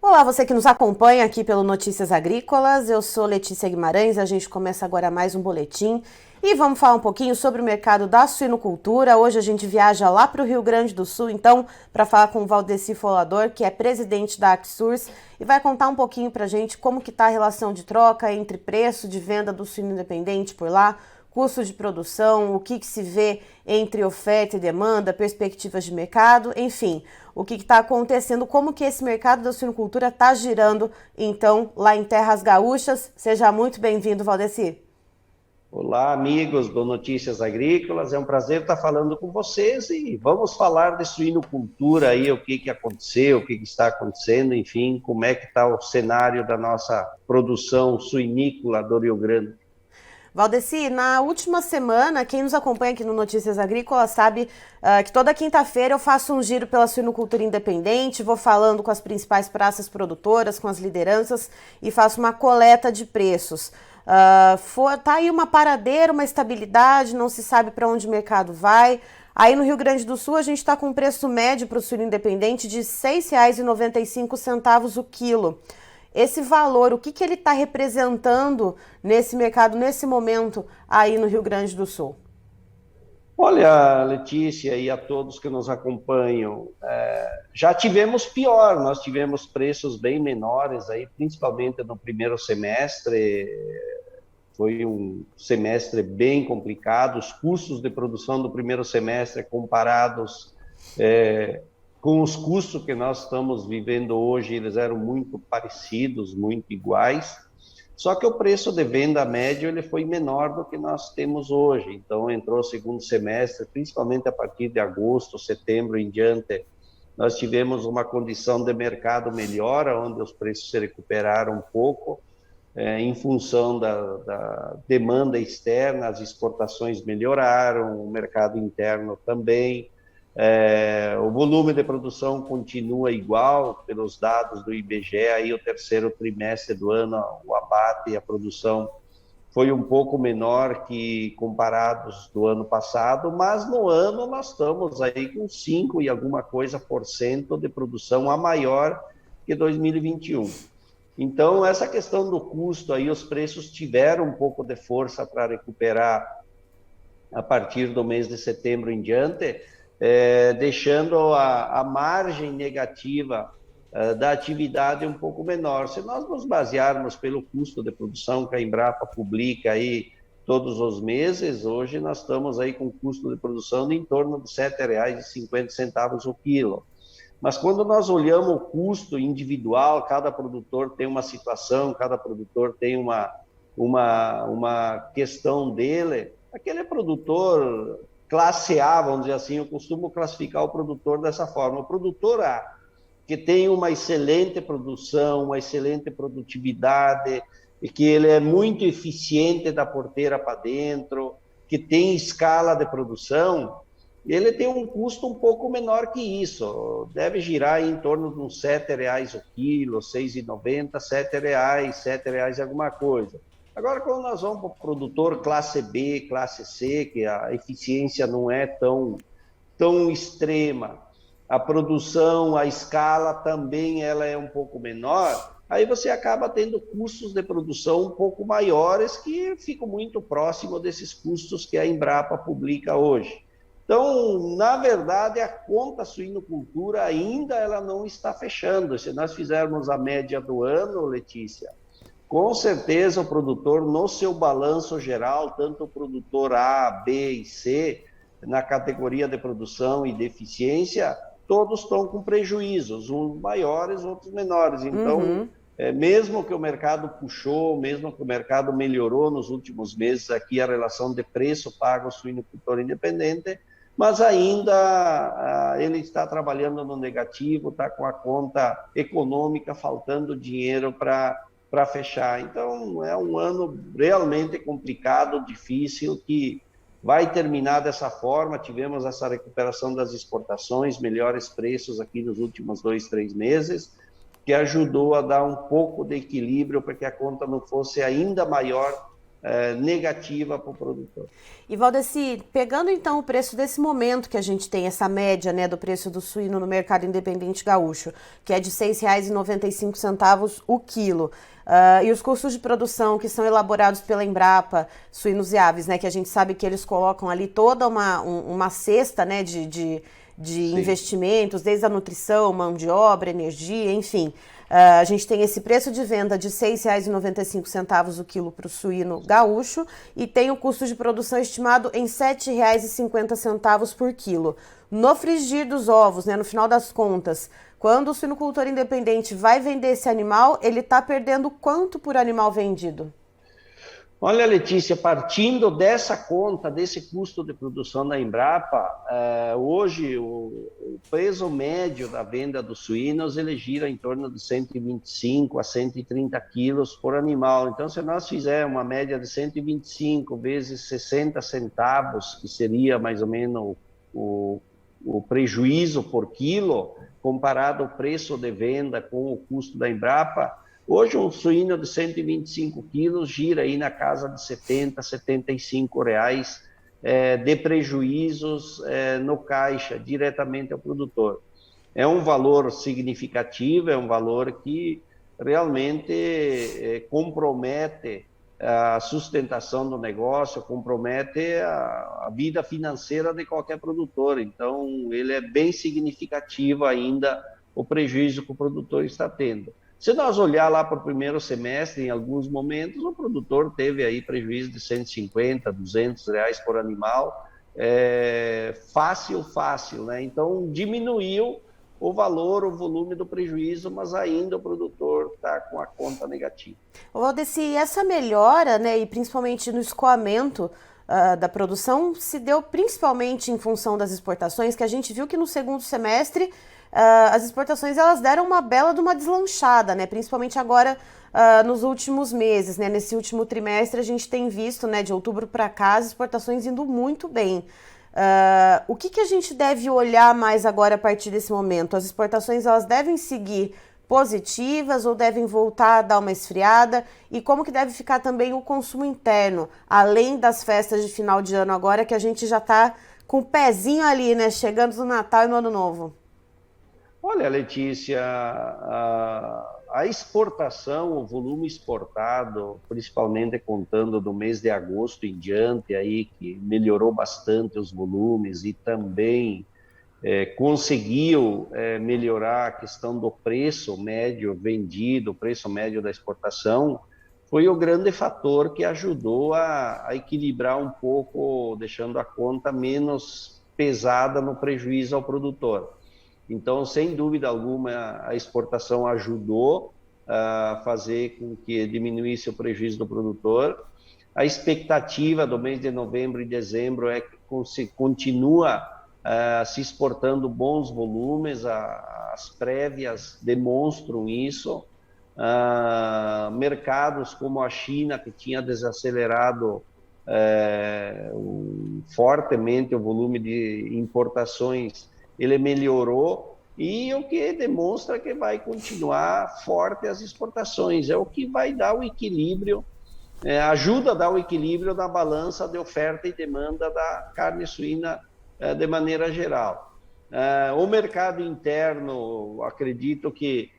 Olá, você que nos acompanha aqui pelo Notícias Agrícolas, eu sou Letícia Guimarães, a gente começa agora mais um boletim e vamos falar um pouquinho sobre o mercado da suinocultura. Hoje a gente viaja lá para o Rio Grande do Sul, então, para falar com o Valdeci Folador, que é presidente da Axurs, e vai contar um pouquinho para a gente como que está a relação de troca entre preço de venda do suíno independente por lá, custo de produção, o que se vê entre oferta e demanda, perspectivas de mercado, enfim, o que está acontecendo, como que esse mercado da suinocultura está girando, então, lá em Terras Gaúchas. Seja muito bem-vindo, Valdeci. Olá, amigos do Notícias Agrícolas, é um prazer estar falando com vocês e vamos falar de suinocultura aí, o que aconteceu, o que está acontecendo, enfim, como é que está o cenário da nossa produção suinícola do Rio Grande. Valdeci, na última semana, quem nos acompanha aqui no Notícias Agrícolas sabe que toda quinta-feira eu faço um giro pela suinocultura independente, vou falando com as principais praças produtoras, com as lideranças e faço uma coleta de preços. Tá aí uma paradeira, uma estabilidade, não se sabe para onde o mercado vai. Aí no Rio Grande do Sul a gente está com um preço médio para o suíno independente de R$ 6,95 o quilo. Esse valor, o que ele está representando nesse mercado, nesse momento, aí no Rio Grande do Sul? Olha, Letícia e a todos que nos acompanham, já tivemos pior, nós tivemos preços bem menores aí, principalmente no primeiro semestre. Foi um semestre bem complicado, os custos de produção do primeiro semestre comparados com os custos que nós estamos vivendo hoje, eles eram muito parecidos, muito iguais, só que o preço de venda médio ele foi menor do que nós temos hoje. Então entrou o segundo semestre, principalmente a partir de agosto, setembro em diante, nós tivemos uma condição de mercado melhor, onde os preços se recuperaram um pouco, em função da demanda externa, as exportações melhoraram, o mercado interno também. O volume de produção continua igual, pelos dados do IBGE, aí o terceiro trimestre do ano, o abate e a produção foi um pouco menor que comparados do ano passado, mas no ano nós estamos aí com 5 e alguma coisa por cento de produção a maior que 2021. Então, essa questão do custo aí, os preços tiveram um pouco de força para recuperar a partir do mês de setembro em diante, deixando a margem negativa da atividade um pouco menor. Se nós nos basearmos pelo custo de produção que a Embrapa publica aí todos os meses, hoje nós estamos aí com custo de produção de em torno de R$ 7,50 o quilo. Mas quando nós olhamos o custo individual, cada produtor tem uma situação, cada produtor tem uma questão dele. Aquele produtor classe A, vamos dizer assim, eu costumo classificar o produtor dessa forma. O produtor A, que tem uma excelente produção, uma excelente produtividade, e que ele é muito eficiente da porteira para dentro, que tem escala de produção, ele tem um custo um pouco menor que isso, deve girar em torno de uns R$ 7,00 o quilo, R$ 6,90, R$ 7,00, R$ 7,00 alguma coisa. Agora, quando nós vamos para o produtor classe B, classe C, que a eficiência não é tão extrema, a produção, a escala também ela é um pouco menor, aí você acaba tendo custos de produção um pouco maiores que ficam muito próximos desses custos que a Embrapa publica hoje. Então, na verdade, a conta suinocultura ainda ela não está fechando. Se nós fizermos a média do ano, Letícia, com certeza o produtor, no seu balanço geral, tanto o produtor A, B e C, na categoria de produção e de eficiência, todos estão com prejuízos, uns maiores, outros menores. Então, mesmo que o mercado puxou, mesmo que o mercado melhorou nos últimos meses aqui a relação de preço pago ao suinocultor independente, mas ainda ele está trabalhando no negativo, está com a conta econômica faltando dinheiro para fechar. Então, é um ano realmente complicado, difícil, que vai terminar dessa forma. Tivemos essa recuperação das exportações, melhores preços aqui nos últimos 2, 3 meses, que ajudou a dar um pouco de equilíbrio para que a conta não fosse ainda maior negativa para o produtor. E Valdeci, pegando então o preço desse momento que a gente tem, essa média, né, do preço do suíno no mercado independente gaúcho, que é de R$ 6,95 o quilo, e os custos de produção que são elaborados pela Embrapa, Suínos e Aves, né, que a gente sabe que eles colocam ali toda uma cesta, né, de investimentos, desde a nutrição, mão de obra, energia, enfim. A gente tem esse preço de venda de R$ 6,95 o quilo para o suíno gaúcho e tem o custo de produção estimado em R$ 7,50 por quilo. No frigir dos ovos, né, no final das contas, quando o suinocultor independente vai vender esse animal, ele está perdendo quanto por animal vendido? Olha, Letícia, partindo dessa conta, desse custo de produção da Embrapa, hoje o peso médio da venda dos suínos ele gira em torno de 125 a 130 quilos por animal. Então, se nós fizermos uma média de 125 vezes 60 centavos, que seria mais ou menos o prejuízo por quilo, comparado ao preço de venda com o custo da Embrapa, hoje um suíno de 125 quilos gira aí na casa de 70, 75 reais de prejuízos no caixa, diretamente ao produtor. É um valor significativo, é um valor que realmente compromete a sustentação do negócio, compromete a vida financeira de qualquer produtor. Então, ele é bem significativo ainda o prejuízo que o produtor está tendo. Se nós olhar lá para o primeiro semestre, em alguns momentos, o produtor teve aí prejuízo de 150, 200 reais por animal, fácil, né? Então, diminuiu o valor, o volume do prejuízo, mas ainda o produtor está com a conta negativa. Valdeci, essa melhora, né, e principalmente no escoamento da produção, se deu principalmente em função das exportações, que a gente viu que no segundo semestre as exportações elas deram uma bela de uma deslanchada, né? Principalmente agora nos últimos meses, né? Nesse último trimestre a gente tem visto, né, de outubro para cá, as exportações indo muito bem. O que a gente deve olhar mais agora a partir desse momento? As exportações elas devem seguir positivas ou devem voltar a dar uma esfriada? E como que deve ficar também o consumo interno, além das festas de final de ano agora, que a gente já está com o pezinho ali, né? Chegando no Natal e no Ano Novo. Olha, Letícia, a exportação, o volume exportado, principalmente contando do mês de agosto em diante, aí, que melhorou bastante os volumes e também conseguiu melhorar a questão do preço médio vendido, o preço médio da exportação, foi o grande fator que ajudou a equilibrar um pouco, deixando a conta menos pesada no prejuízo ao produtor. Então, sem dúvida alguma, a exportação ajudou a fazer com que diminuísse o prejuízo do produtor. A expectativa do mês de novembro e dezembro é que continua se exportando bons volumes, as prévias demonstram isso. Mercados como a China, que tinha desacelerado fortemente o volume de importações, ele melhorou, e o que demonstra que vai continuar forte as exportações. É o que vai dar o equilíbrio, ajuda a dar o equilíbrio na balança de oferta e demanda da carne suína de maneira geral. O mercado interno, acredito que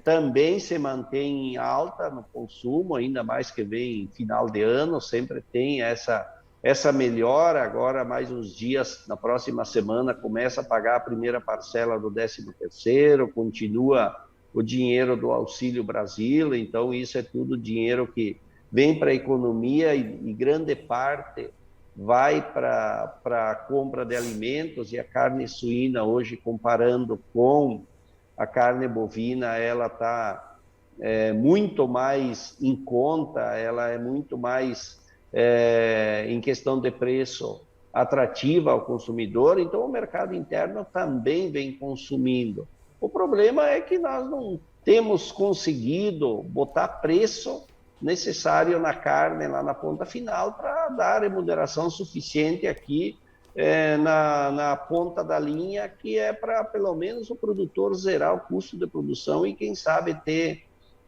também se mantém alta no consumo, ainda mais que vem final de ano, sempre tem essa melhora. Agora, mais uns dias, na próxima semana, começa a pagar a primeira parcela do 13º, continua o dinheiro do Auxílio Brasil, então isso é tudo dinheiro que vem para a economia e grande parte vai para a compra de alimentos, e a carne suína hoje, comparando com a carne bovina, ela está muito mais em conta, ela é muito mais em questão de preço atrativa ao consumidor, então o mercado interno também vem consumindo. O problema é que nós não temos conseguido botar preço necessário na carne lá na ponta final para dar remuneração suficiente aqui na ponta da linha, que é para pelo menos o produtor zerar o custo de produção e quem sabe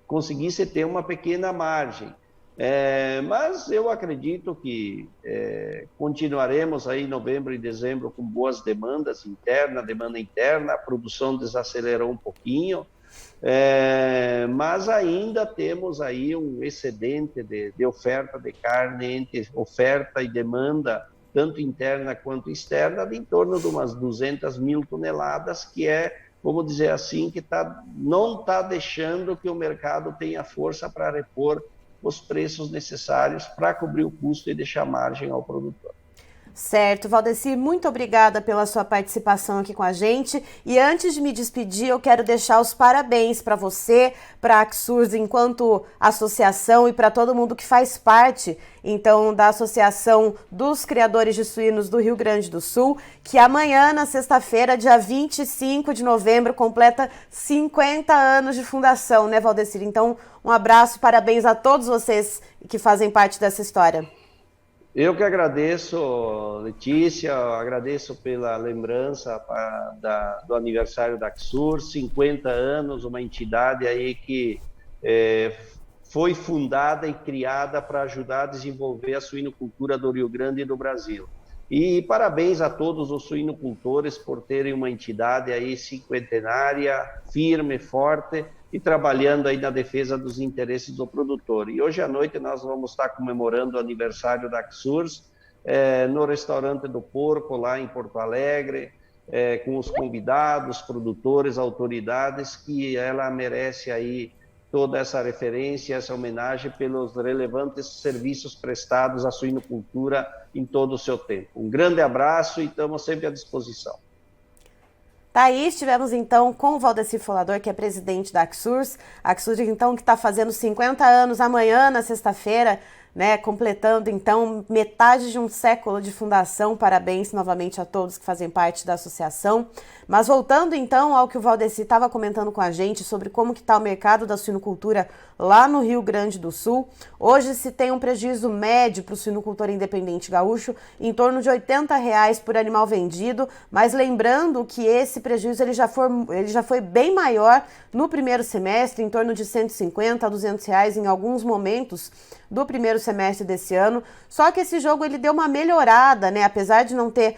conseguisse ter uma pequena margem. Mas eu acredito que continuaremos aí em novembro e dezembro com boas demandas demanda interna, a produção desacelerou um pouquinho, mas ainda temos aí um excedente de oferta de carne entre oferta e demanda, tanto interna quanto externa, de em torno de umas 200 mil toneladas, que vamos dizer assim, que não está deixando que o mercado tenha força para repor os preços necessários para cobrir o custo e deixar margem ao produtor. Certo, Valdeci, muito obrigada pela sua participação aqui com a gente. E antes de me despedir, eu quero deixar os parabéns para você, para a Axurs enquanto associação e para todo mundo que faz parte, então, da Associação dos Criadores de Suínos do Rio Grande do Sul, que amanhã, na sexta-feira, dia 25 de novembro, completa 50 anos de fundação, né, Valdeci? Então, um abraço e parabéns a todos vocês que fazem parte dessa história. Eu que agradeço, Letícia, agradeço pela lembrança do aniversário da Axurs, 50 anos, uma entidade aí que foi fundada e criada para ajudar a desenvolver a suinocultura do Rio Grande e do Brasil. E parabéns a todos os suinocultores por terem uma entidade aí cinquentenária, firme, forte, e trabalhando aí na defesa dos interesses do produtor. E hoje à noite nós vamos estar comemorando o aniversário da Axurs no Restaurante do Porco, lá em Porto Alegre, com os convidados, produtores, autoridades, que ela merece aí toda essa referência, essa homenagem pelos relevantes serviços prestados à suinocultura em todo o seu tempo. Um grande abraço e estamos sempre à disposição. Tá aí, estivemos então com o Valdeci Folador, que é presidente da Axurs. A Axurs, então, que está fazendo 50 anos amanhã, na sexta-feira, né, completando então metade de um século de fundação. Parabéns novamente a todos que fazem parte da associação. Mas voltando então ao que o Valdeci estava comentando com a gente sobre como que está o mercado da suinocultura lá no Rio Grande do Sul, hoje se tem um prejuízo médio para o suinocultor independente gaúcho em torno de R$80 por animal vendido, mas lembrando que esse prejuízo ele já foi bem maior no primeiro semestre, em torno de R$150 a R$200 em alguns momentos do primeiro semestre desse ano. Só que esse jogo ele deu uma melhorada, né? Apesar de não ter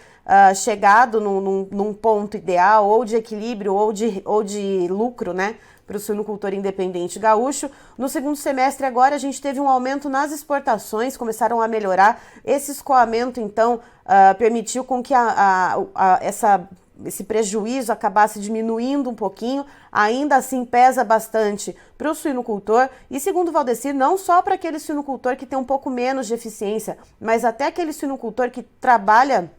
chegado num ponto ideal, ou de equilíbrio, ou de lucro, né, para o suinocultor independente gaúcho. No segundo semestre agora a gente teve um aumento nas exportações, começaram a melhorar. Esse escoamento, então, permitiu com que esse prejuízo acabasse diminuindo um pouquinho, ainda assim pesa bastante para o suinocultor e, segundo o Valdeci, não só para aquele suinocultor que tem um pouco menos de eficiência, mas até aquele suinocultor que trabalha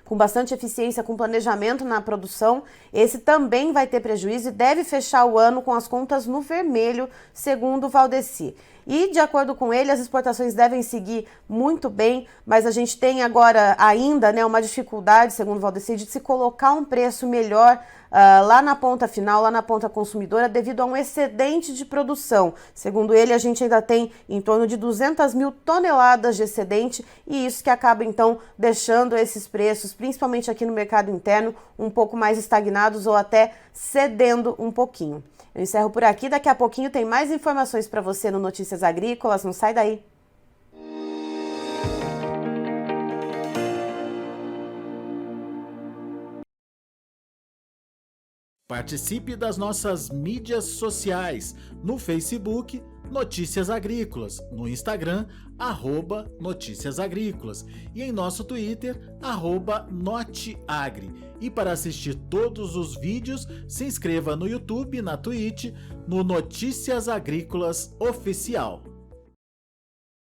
com bastante eficiência, com planejamento na produção, esse também vai ter prejuízo e deve fechar o ano com as contas no vermelho, segundo o Valdeci. E, de acordo com ele, as exportações devem seguir muito bem, mas a gente tem agora ainda, né, uma dificuldade, segundo o Valdeci, de se colocar um preço melhor lá na ponta final, lá na ponta consumidora, devido a um excedente de produção. Segundo ele, a gente ainda tem em torno de 200 mil toneladas de excedente e isso que acaba, então, deixando esses preços, principalmente aqui no mercado interno, um pouco mais estagnados ou até cedendo um pouquinho. Eu encerro por aqui, daqui a pouquinho tem mais informações para você no Notícias Agrícolas, não sai daí. Participe das nossas mídias sociais, no Facebook, Notícias Agrícolas, no Instagram, @Notícias Agrícolas e em nosso Twitter, @Noteagri. E para assistir todos os vídeos, se inscreva no YouTube, na Twitch, no Notícias Agrícolas Oficial.